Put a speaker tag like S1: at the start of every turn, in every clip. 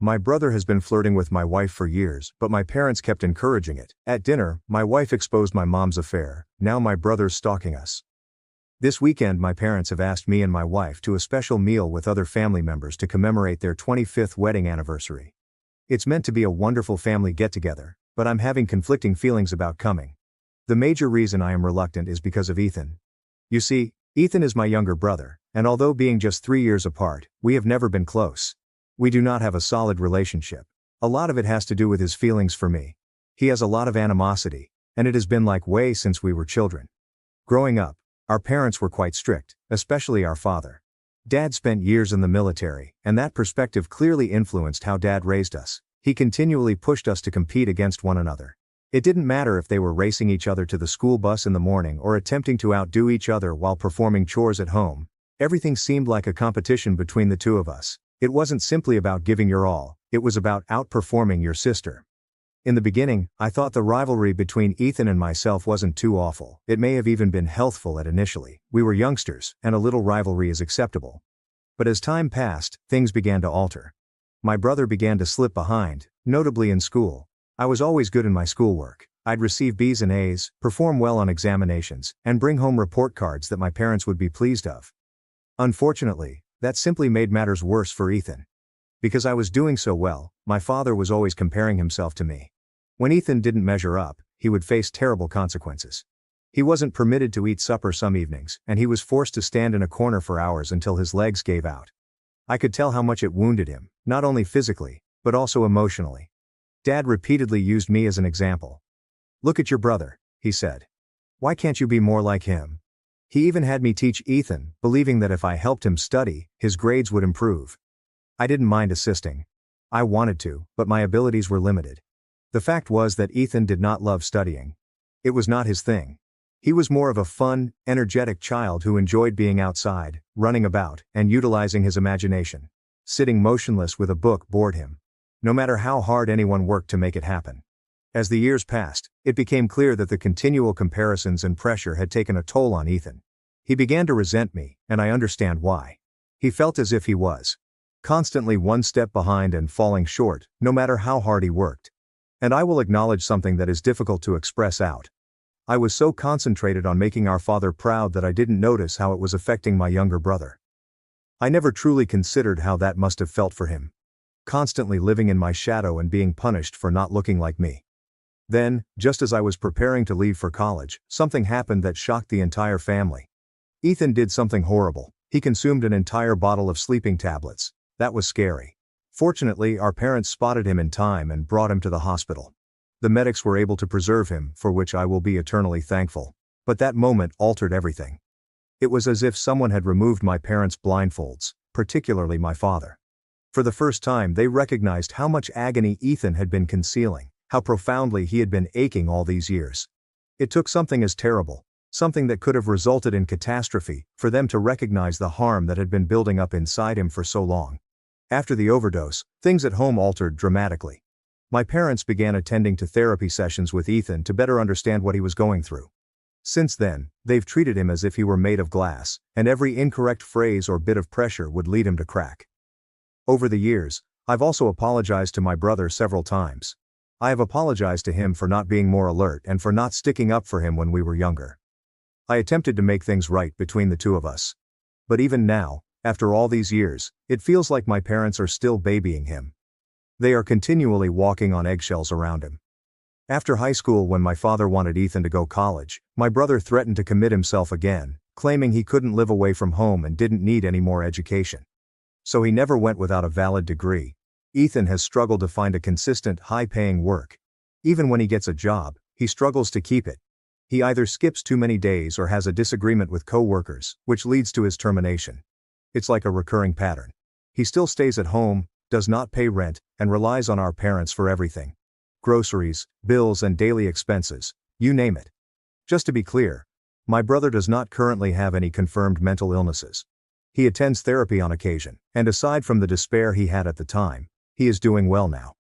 S1: My brother has been flirting with my wife for years, but my parents kept encouraging it. At dinner, my wife exposed my mom's affair. Now my brother's stalking us. This weekend my parents have asked me and my wife to a special meal with other family members to commemorate their 25th wedding anniversary. It's meant to be a wonderful family get-together, but I'm having conflicting feelings about coming. The major reason I am reluctant is because of Ethan. You see, Ethan is my younger brother, and although being just 3 years apart, we have never been close. We do not have a solid relationship. A lot of it has to do with his feelings for me. He has a lot of animosity, and it has been like way since we were children. Growing up, our parents were quite strict, especially our father. Dad spent years in the military, and that perspective clearly influenced how Dad raised us. He continually pushed us to compete against one another. It didn't matter if they were racing each other to the school bus in the morning or attempting to outdo each other while performing chores at home. Everything seemed like a competition between the two of us. It wasn't simply about giving your all, it was about outperforming your sister. In the beginning, I thought the rivalry between Ethan and myself wasn't too awful. It may have even been healthful initially. We were youngsters, and a little rivalry is acceptable. But as time passed, things began to alter. My brother began to slip behind, notably in school. I was always good in my schoolwork. I'd receive B's and A's, perform well on examinations, and bring home report cards that my parents would be pleased of. Unfortunately, that simply made matters worse for Ethan. Because I was doing so well, my father was always comparing himself to me. When Ethan didn't measure up, he would face terrible consequences. He wasn't permitted to eat supper some evenings, and he was forced to stand in a corner for hours until his legs gave out. I could tell how much it wounded him, not only physically, but also emotionally. Dad repeatedly used me as an example. "Look at your brother," he said. "Why can't you be more like him?" He even had me teach Ethan, believing that if I helped him study, his grades would improve. I didn't mind assisting. I wanted to, but my abilities were limited. The fact was that Ethan did not love studying. It was not his thing. He was more of a fun, energetic child who enjoyed being outside, running about, and utilizing his imagination. Sitting motionless with a book bored him. No matter how hard anyone worked to make it happen. As the years passed, it became clear that the continual comparisons and pressure had taken a toll on Ethan. He began to resent me, and I understand why. He felt as if he was constantly one step behind and falling short, no matter how hard he worked. And I will acknowledge something that is difficult to express out. I was so concentrated on making our father proud that I didn't notice how it was affecting my younger brother. I never truly considered how that must have felt for him. Constantly living in my shadow and being punished for not looking like me. Then, just as I was preparing to leave for college, something happened that shocked the entire family. Ethan did something horrible. He consumed an entire bottle of sleeping tablets. That was scary. Fortunately, our parents spotted him in time and brought him to the hospital. The medics were able to preserve him, for which I will be eternally thankful. But that moment altered everything. It was as if someone had removed my parents' blindfolds, particularly my father. For the first time, they recognized how much agony Ethan had been concealing, how profoundly he had been aching all these years. It took something as terrible, something that could have resulted in catastrophe, for them to recognize the harm that had been building up inside him for so long. After the overdose, things at home altered dramatically. My parents began attending to therapy sessions with Ethan to better understand what he was going through. Since then, they've treated him as if he were made of glass, and every incorrect phrase or bit of pressure would lead him to crack. Over the years, I've also apologized to my brother several times. I have apologized to him for not being more alert and for not sticking up for him when we were younger. I attempted to make things right between the two of us. But even now, after all these years, it feels like my parents are still babying him. They are continually walking on eggshells around him. After high school, when my father wanted Ethan to go to college, my brother threatened to commit himself again, claiming he couldn't live away from home and didn't need any more education. So he never went without a valid degree. Ethan has struggled to find a consistent, high-paying work. Even when he gets a job, he struggles to keep it. He either skips too many days or has a disagreement with co-workers, which leads to his termination. It's like a recurring pattern. He still stays at home, does not pay rent, and relies on our parents for everything. Groceries, bills and daily expenses, you name it. Just to be clear, my brother does not currently have any confirmed mental illnesses. He attends therapy on occasion, and aside from the despair he had at the time, he is doing well now.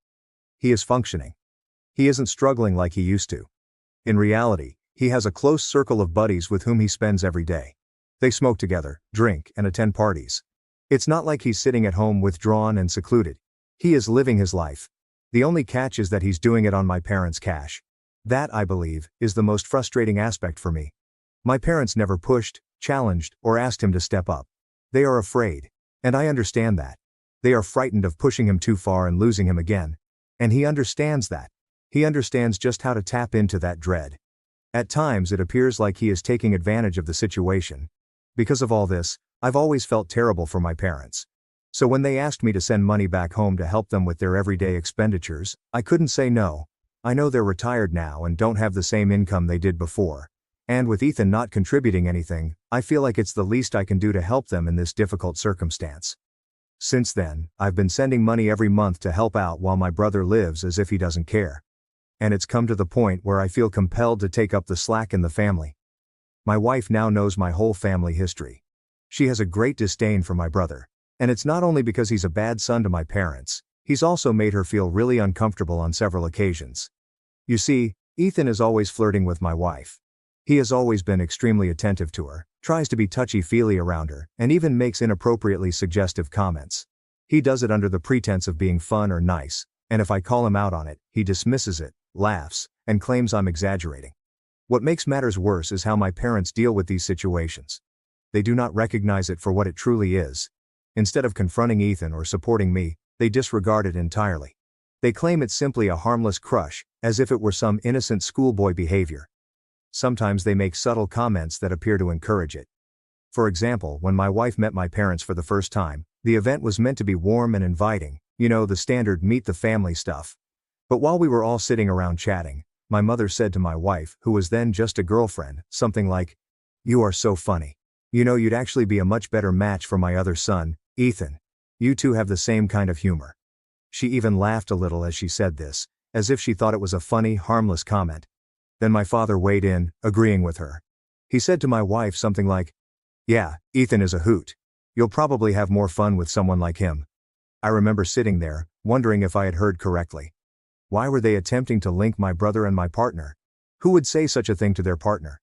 S1: He is functioning. He isn't struggling like he used to. In reality, he has a close circle of buddies with whom he spends every day. They smoke together, drink, and attend parties. It's not like he's sitting at home withdrawn and secluded. He is living his life. The only catch is that he's doing it on my parents' cash. That, I believe, is the most frustrating aspect for me. My parents never pushed, challenged, or asked him to step up. They are afraid. And I understand that. They are frightened of pushing him too far and losing him again. And he understands that. He understands just how to tap into that dread. At times it appears like he is taking advantage of the situation. Because of all this, I've always felt terrible for my parents. So when they asked me to send money back home to help them with their everyday expenditures, I couldn't say no. I know they're retired now and don't have the same income they did before. And with Ethan not contributing anything, I feel like it's the least I can do to help them in this difficult circumstance. Since then, I've been sending money every month to help out while my brother lives as if he doesn't care. And it's come to the point where I feel compelled to take up the slack in the family. My wife now knows my whole family history. She has a great disdain for my brother. And it's not only because he's a bad son to my parents, he's also made her feel really uncomfortable on several occasions. You see, Ethan is always flirting with my wife. He has always been extremely attentive to her, tries to be touchy-feely around her, and even makes inappropriately suggestive comments. He does it under the pretense of being fun or nice, and if I call him out on it, he dismisses it, laughs, and claims I'm exaggerating. What makes matters worse is how my parents deal with these situations. They do not recognize it for what it truly is. Instead of confronting Ethan or supporting me, they disregard it entirely. They claim it's simply a harmless crush, as if it were some innocent schoolboy behavior. Sometimes they make subtle comments that appear to encourage it. For example, when my wife met my parents for the first time, the event was meant to be warm and inviting, the standard meet the family stuff. But while we were all sitting around chatting, my mother said to my wife, who was then just a girlfriend, something like, "You are so funny. You'd actually be a much better match for my other son, Ethan. You two have the same kind of humor." She even laughed a little as she said this, as if she thought it was a funny, harmless comment. Then my father weighed in, agreeing with her. He said to my wife something like, "Yeah, Ethan is a hoot. You'll probably have more fun with someone like him." I remember sitting there, wondering if I had heard correctly. Why were they attempting to link my brother and my partner? Who would say such a thing to their partner?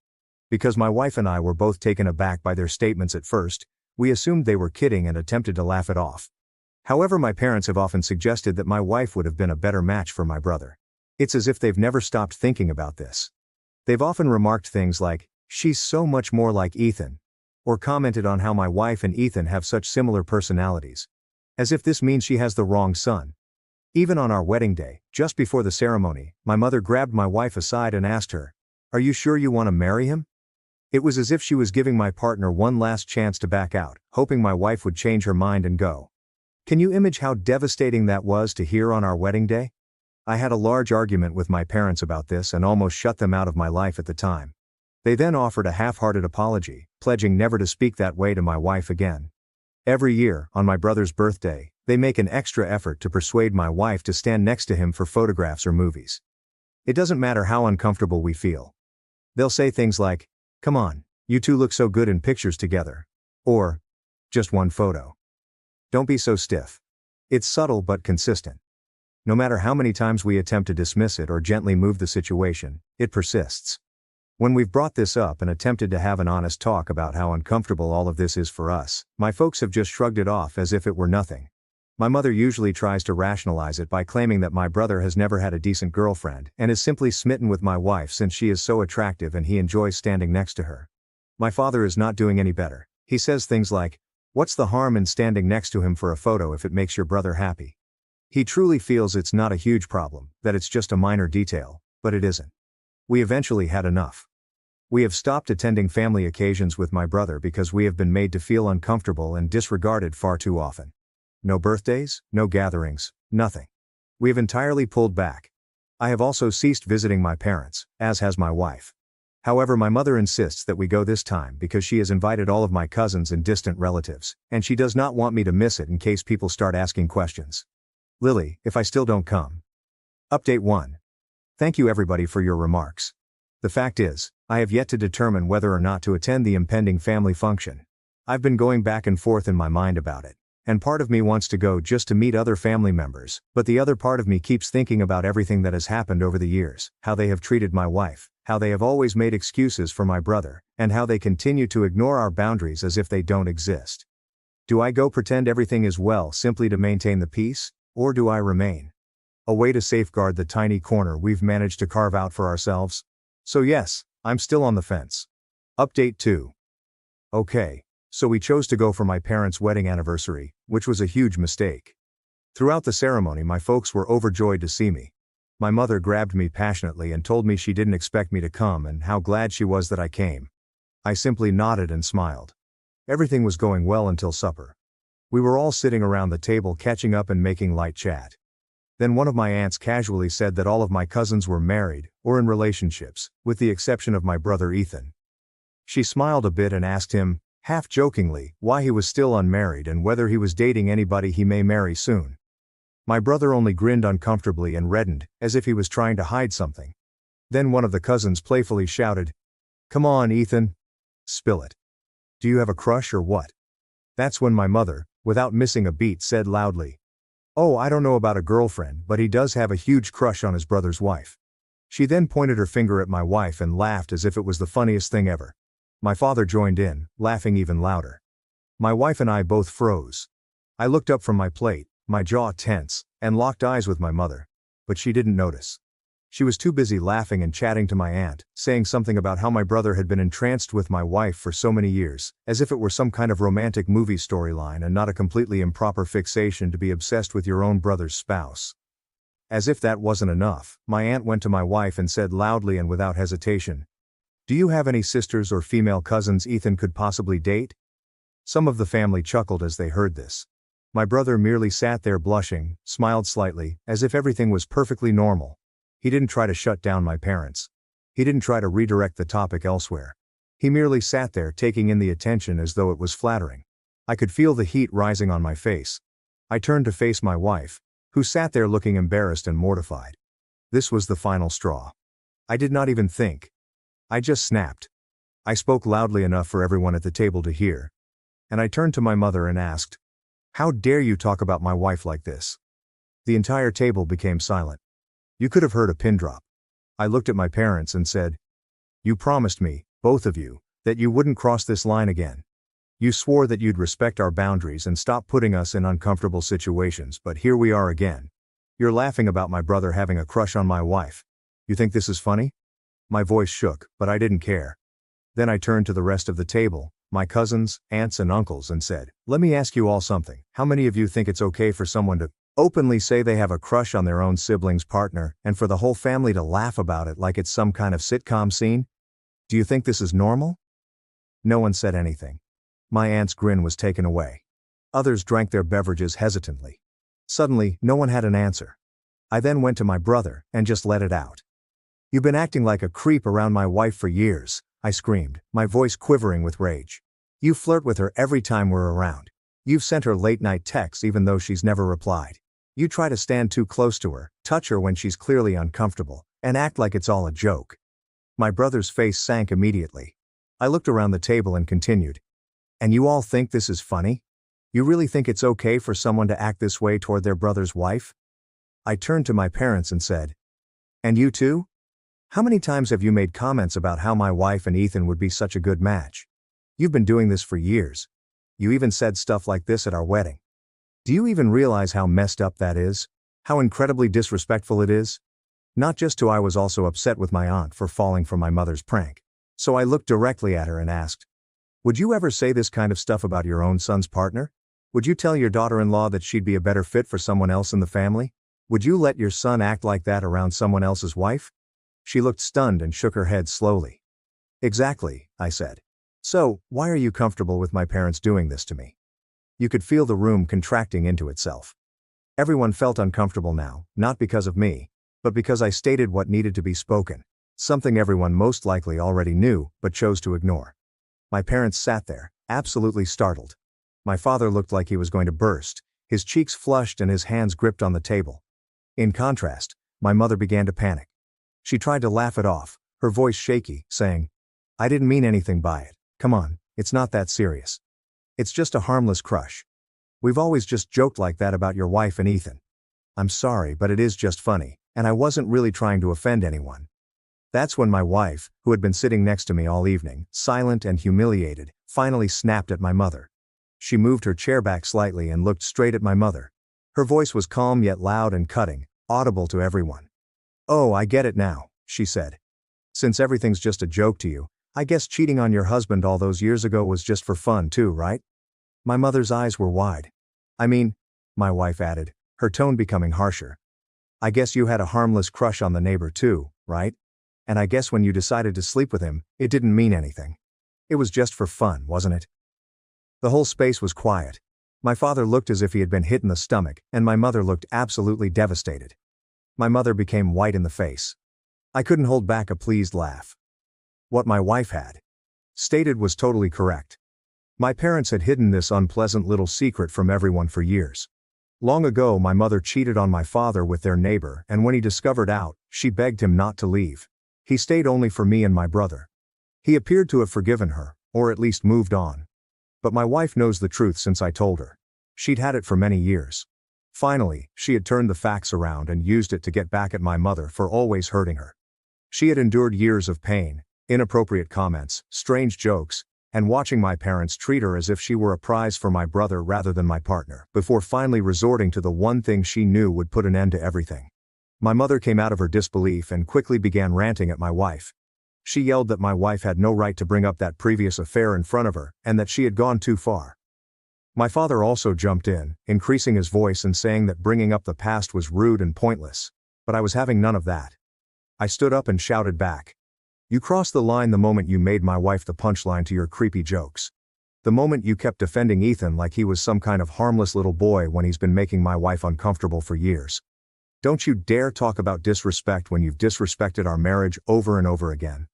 S1: Because my wife and I were both taken aback by their statements at first, we assumed they were kidding and attempted to laugh it off. However, my parents have often suggested that my wife would have been a better match for my brother. It's as if they've never stopped thinking about this. They've often remarked things like, "She's so much more like Ethan," or commented on how my wife and Ethan have such similar personalities. As if this means she has the wrong son. Even on our wedding day, just before the ceremony, my mother grabbed my wife aside and asked her, "Are you sure you want to marry him?" It was as if she was giving my partner one last chance to back out, hoping my wife would change her mind and go. Can you imagine how devastating that was to hear on our wedding day? I had a large argument with my parents about this and almost shut them out of my life at the time. They then offered a half-hearted apology, pledging never to speak that way to my wife again. Every year, on my brother's birthday, they make an extra effort to persuade my wife to stand next to him for photographs or movies. It doesn't matter how uncomfortable we feel. They'll say things like, "Come on, you two look so good in pictures together." Or, "Just one photo. Don't be so stiff." It's subtle but consistent. No matter how many times we attempt to dismiss it or gently move the situation, it persists. When we've brought this up and attempted to have an honest talk about how uncomfortable all of this is for us, my folks have just shrugged it off as if it were nothing. My mother usually tries to rationalize it by claiming that my brother has never had a decent girlfriend and is simply smitten with my wife since she is so attractive and he enjoys standing next to her. My father is not doing any better. He says things like, "What's the harm in standing next to him for a photo if it makes your brother happy?" He truly feels it's not a huge problem, that it's just a minor detail, but it isn't. We eventually had enough. We have stopped attending family occasions with my brother because we have been made to feel uncomfortable and disregarded far too often. No birthdays, no gatherings, nothing. We have entirely pulled back. I have also ceased visiting my parents, as has my wife. However, my mother insists that we go this time because she has invited all of my cousins and distant relatives, and she does not want me to miss it in case people start asking questions. Lily, if I still don't come. Update 1. Thank you everybody for your remarks. The fact is, I have yet to determine whether or not to attend the impending family function. I've been going back and forth in my mind about it, and part of me wants to go just to meet other family members, but the other part of me keeps thinking about everything that has happened over the years, how they have treated my wife, how they have always made excuses for my brother, and how they continue to ignore our boundaries as if they don't exist. Do I go pretend everything is well simply to maintain the peace? Or do I remain? A way to safeguard the tiny corner we've managed to carve out for ourselves? So yes, I'm still on the fence. Update 2. Okay, so we chose to go for my parents' wedding anniversary, which was a huge mistake. Throughout the ceremony, my folks were overjoyed to see me. My mother grabbed me passionately and told me she didn't expect me to come and how glad she was that I came. I simply nodded and smiled. Everything was going well until supper. We were all sitting around the table catching up and making light chat. Then one of my aunts casually said that all of my cousins were married, or in relationships, with the exception of my brother Ethan. She smiled a bit and asked him, half-jokingly, why he was still unmarried and whether he was dating anybody he may marry soon. My brother only grinned uncomfortably and reddened, as if he was trying to hide something. Then one of the cousins playfully shouted, "Come on, Ethan. Spill it. Do you have a crush or what?" That's when my mother, without missing a beat, said loudly, "Oh, I don't know about a girlfriend, but he does have a huge crush on his brother's wife." She then pointed her finger at my wife and laughed as if it was the funniest thing ever. My father joined in, laughing even louder. My wife and I both froze. I looked up from my plate, my jaw tense, and locked eyes with my mother. But she didn't notice. She was too busy laughing and chatting to my aunt, saying something about how my brother had been entranced with my wife for so many years, as if it were some kind of romantic movie storyline and not a completely improper fixation to be obsessed with your own brother's spouse. As if that wasn't enough, my aunt went to my wife and said loudly and without hesitation, "Do you have any sisters or female cousins Ethan could possibly date?" Some of the family chuckled as they heard this. My brother merely sat there blushing, smiled slightly, as if everything was perfectly normal. He didn't try to shut down my parents. He didn't try to redirect the topic elsewhere. He merely sat there taking in the attention as though it was flattering. I could feel the heat rising on my face. I turned to face my wife, who sat there looking embarrassed and mortified. This was the final straw. I did not even think. I just snapped. I spoke loudly enough for everyone at the table to hear. And I turned to my mother and asked, "How dare you talk about my wife like this?" The entire table became silent. You could have heard a pin drop. I looked at my parents and said, "You promised me, both of you, that you wouldn't cross this line again. You swore that you'd respect our boundaries and stop putting us in uncomfortable situations, but here we are again. You're laughing about my brother having a crush on my wife. You think this is funny?" My voice shook, but I didn't care. Then I turned to the rest of the table, my cousins, aunts and uncles, and said, "Let me ask you all something. How many of you think it's okay for someone to openly say they have a crush on their own sibling's partner, and for the whole family to laugh about it like it's some kind of sitcom scene? Do you think this is normal?" No one said anything. My aunt's grin was taken away. Others drank their beverages hesitantly. Suddenly, no one had an answer. I then went to my brother, and just let it out. "You've been acting like a creep around my wife for years," I screamed, my voice quivering with rage. "You flirt with her every time we're around. You've sent her late-night texts even though she's never replied. You try to stand too close to her, touch her when she's clearly uncomfortable, and act like it's all a joke." My brother's face sank immediately. I looked around the table and continued, "And you all think this is funny? You really think it's okay for someone to act this way toward their brother's wife?" I turned to my parents and said, "And you too? How many times have you made comments about how my wife and Ethan would be such a good match? You've been doing this for years. You even said stuff like this at our wedding. Do you even realize how messed up that is? How incredibly disrespectful it is? Not just to I was also upset with my aunt for falling for my mother's prank. So I looked directly at her and asked, would you ever say this kind of stuff about your own son's partner? Would you tell your daughter-in-law that she'd be a better fit for someone else in the family? Would you let your son act like that around someone else's wife?" She looked stunned and shook her head slowly. "Exactly," I said. "So, why are you comfortable with my parents doing this to me?" You could feel the room contracting into itself. Everyone felt uncomfortable now, not because of me, but because I stated what needed to be spoken, something everyone most likely already knew, but chose to ignore. My parents sat there, absolutely startled. My father looked like he was going to burst, his cheeks flushed and his hands gripped on the table. In contrast, my mother began to panic. She tried to laugh it off, her voice shaky, saying, "I didn't mean anything by it. Come on, it's not that serious. It's just a harmless crush. We've always just joked like that about your wife and Ethan. I'm sorry, but it is just funny, and I wasn't really trying to offend anyone." That's when my wife, who had been sitting next to me all evening, silent and humiliated, finally snapped at my mother. She moved her chair back slightly and looked straight at my mother. Her voice was calm yet loud and cutting, audible to everyone. "Oh, I get it now," she said. "Since everything's just a joke to you, I guess cheating on your husband all those years ago was just for fun too, right?" My mother's eyes were wide. "I mean," my wife added, her tone becoming harsher, "I guess you had a harmless crush on the neighbor too, right? And I guess when you decided to sleep with him, it didn't mean anything. It was just for fun, wasn't it?" The whole space was quiet. My father looked as if he had been hit in the stomach, and my mother looked absolutely devastated. My mother became white in the face. I couldn't hold back a pleased laugh. What my wife had stated was totally correct. My parents had hidden this unpleasant little secret from everyone for years. Long ago, my mother cheated on my father with their neighbor, and when he discovered out, she begged him not to leave. He stayed only for me and my brother. He appeared to have forgiven her, or at least moved on. But my wife knows the truth since I told her. She'd had it for many years. Finally, she had turned the facts around and used it to get back at my mother for always hurting her. She had endured years of pain, inappropriate comments, strange jokes, and watching my parents treat her as if she were a prize for my brother rather than my partner, before finally resorting to the one thing she knew would put an end to everything. My mother came out of her disbelief and quickly began ranting at my wife. She yelled that my wife had no right to bring up that previous affair in front of her, and that she had gone too far. My father also jumped in, increasing his voice and saying that bringing up the past was rude and pointless, but I was having none of that. I stood up and shouted back. "You crossed the line the moment you made my wife the punchline to your creepy jokes. The moment you kept defending Ethan like he was some kind of harmless little boy when he's been making my wife uncomfortable for years. Don't you dare talk about disrespect when you've disrespected our marriage over and over again."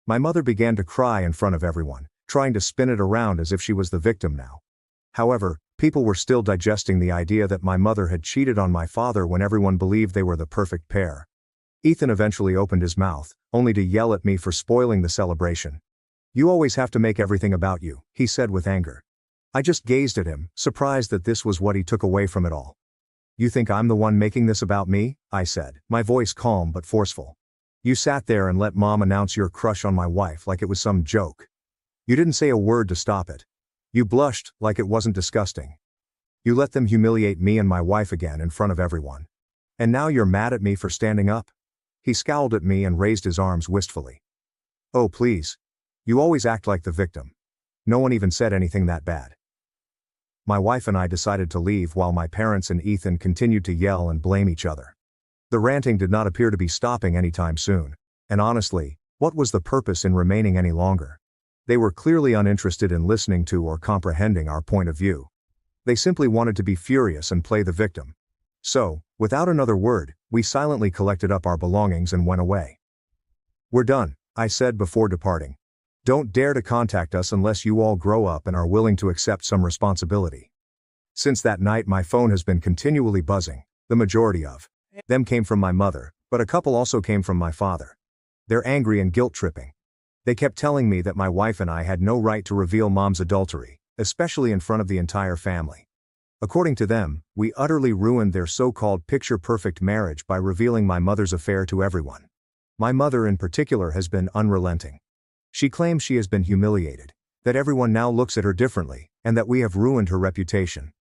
S1: My mother began to cry in front of everyone, trying to spin it around as if she was the victim now. However, people were still digesting the idea that my mother had cheated on my father when everyone believed they were the perfect pair. Ethan eventually opened his mouth, only to yell at me for spoiling the celebration. "You always have to make everything about you," he said with anger. I just gazed at him, surprised that this was what he took away from it all. "You think I'm the one making this about me?" I said, my voice calm but forceful. "You sat there and let Mom announce your crush on my wife like it was some joke. You didn't say a word to stop it. You blushed like it wasn't disgusting. You let them humiliate me and my wife again in front of everyone. And now you're mad at me for standing up?" He scowled at me and raised his arms wistfully. "Oh please. You always act like the victim. No one even said anything that bad." My wife and I decided to leave while my parents and Ethan continued to yell and blame each other. The ranting did not appear to be stopping anytime soon, and honestly, what was the purpose in remaining any longer? They were clearly uninterested in listening to or comprehending our point of view. They simply wanted to be furious and play the victim. So, without another word, we silently collected up our belongings and went away. "We're done," I said before departing. "Don't dare to contact us unless you all grow up and are willing to accept some responsibility." Since that night, my phone has been continually buzzing. The majority of them came from my mother, but a couple also came from my father. They're angry and guilt-tripping. They kept telling me that my wife and I had no right to reveal Mom's adultery, especially in front of the entire family. According to them, we utterly ruined their so-called picture-perfect marriage by revealing my mother's affair to everyone. My mother in particular has been unrelenting. She claims she has been humiliated, that everyone now looks at her differently, and that we have ruined her reputation.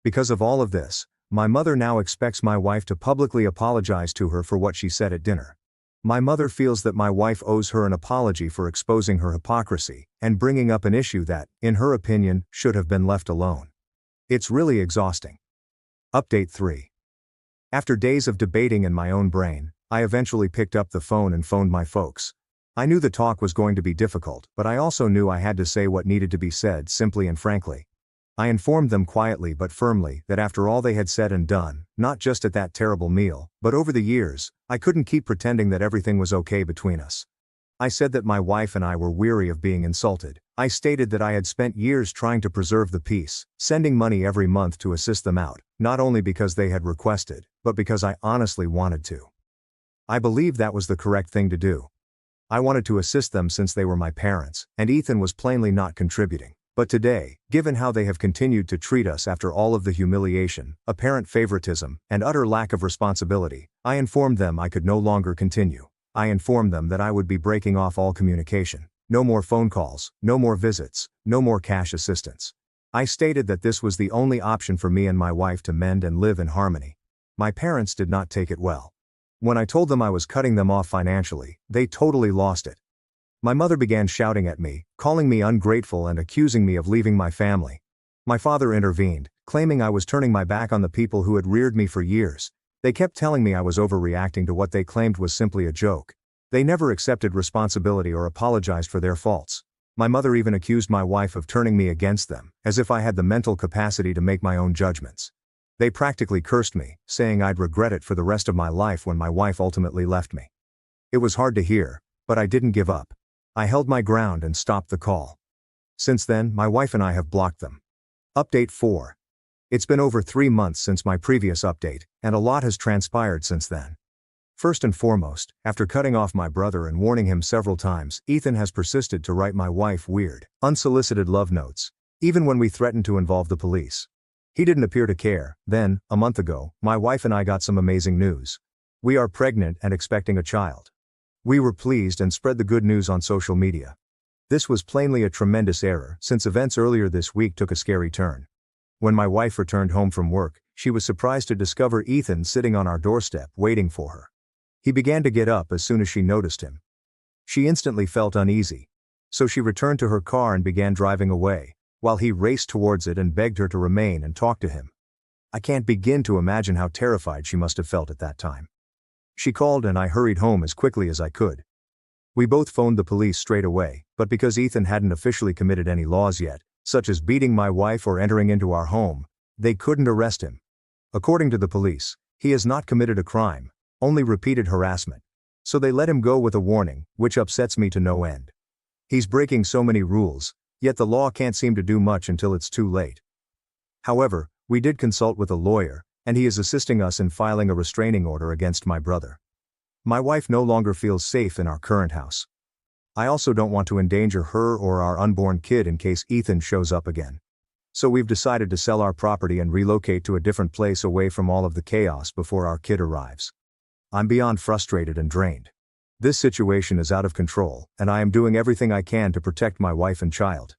S1: Because of all of this, my mother now expects my wife to publicly apologize to her for what she said at dinner. My mother feels that my wife owes her an apology for exposing her hypocrisy and bringing up an issue that, in her opinion, should have been left alone. It's really exhausting. Update 3. After days of debating in my own brain, I eventually picked up the phone and phoned my folks. I knew the talk was going to be difficult, but I also knew I had to say what needed to be said simply and frankly. I informed them quietly but firmly that after all they had said and done, not just at that terrible meal, but over the years, I couldn't keep pretending that everything was okay between us. I said that my wife and I were weary of being insulted. I stated that I had spent years trying to preserve the peace, sending money every month to assist them out, not only because they had requested, but because I honestly wanted to. I believed that was the correct thing to do. I wanted to assist them since they were my parents, and Ethan was plainly not contributing. But today, given how they have continued to treat us after all of the humiliation, apparent favoritism, and utter lack of responsibility, I informed them I could no longer continue. I informed them that I would be breaking off all communication. No more phone calls, no more visits, no more cash assistance. I stated that this was the only option for me and my wife to mend and live in harmony. My parents did not take it well. When I told them I was cutting them off financially, they totally lost it. My mother began shouting at me, calling me ungrateful and accusing me of leaving my family. My father intervened, claiming I was turning my back on the people who had reared me for years. They kept telling me I was overreacting to what they claimed was simply a joke. They never accepted responsibility or apologized for their faults. My mother even accused my wife of turning me against them, as if I had the mental capacity to make my own judgments. They practically cursed me, saying I'd regret it for the rest of my life when my wife ultimately left me. It was hard to hear, but I didn't give up. I held my ground and stopped the call. Since then, my wife and I have blocked them. Update 4. It's been over 3 months since my previous update, and a lot has transpired since then. First and foremost, after cutting off my brother and warning him several times, Ethan has persisted to write my wife weird, unsolicited love notes, even when we threatened to involve the police. He didn't appear to care. Then, a month ago, my wife and I got some amazing news. We are pregnant and expecting a child. We were pleased and spread the good news on social media. This was plainly a tremendous error, since events earlier this week took a scary turn. When my wife returned home from work, she was surprised to discover Ethan sitting on our doorstep waiting for her. He began to get up as soon as she noticed him. She instantly felt uneasy. So she returned to her car and began driving away, while he raced towards it and begged her to remain and talk to him. I can't begin to imagine how terrified she must have felt at that time. She called and I hurried home as quickly as I could. We both phoned the police straight away, but because Ethan hadn't officially committed any laws yet, such as beating my wife or entering into our home, they couldn't arrest him. According to the police, he has not committed a crime, only repeated harassment. So they let him go with a warning, which upsets me to no end. He's breaking so many rules, yet the law can't seem to do much until it's too late. However, we did consult with a lawyer, and he is assisting us in filing a restraining order against my brother. My wife no longer feels safe in our current house. I also don't want to endanger her or our unborn kid in case Ethan shows up again. So we've decided to sell our property and relocate to a different place away from all of the chaos before our kid arrives. I'm beyond frustrated and drained. This situation is out of control, and I am doing everything I can to protect my wife and child.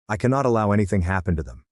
S1: I cannot allow anything happen to them.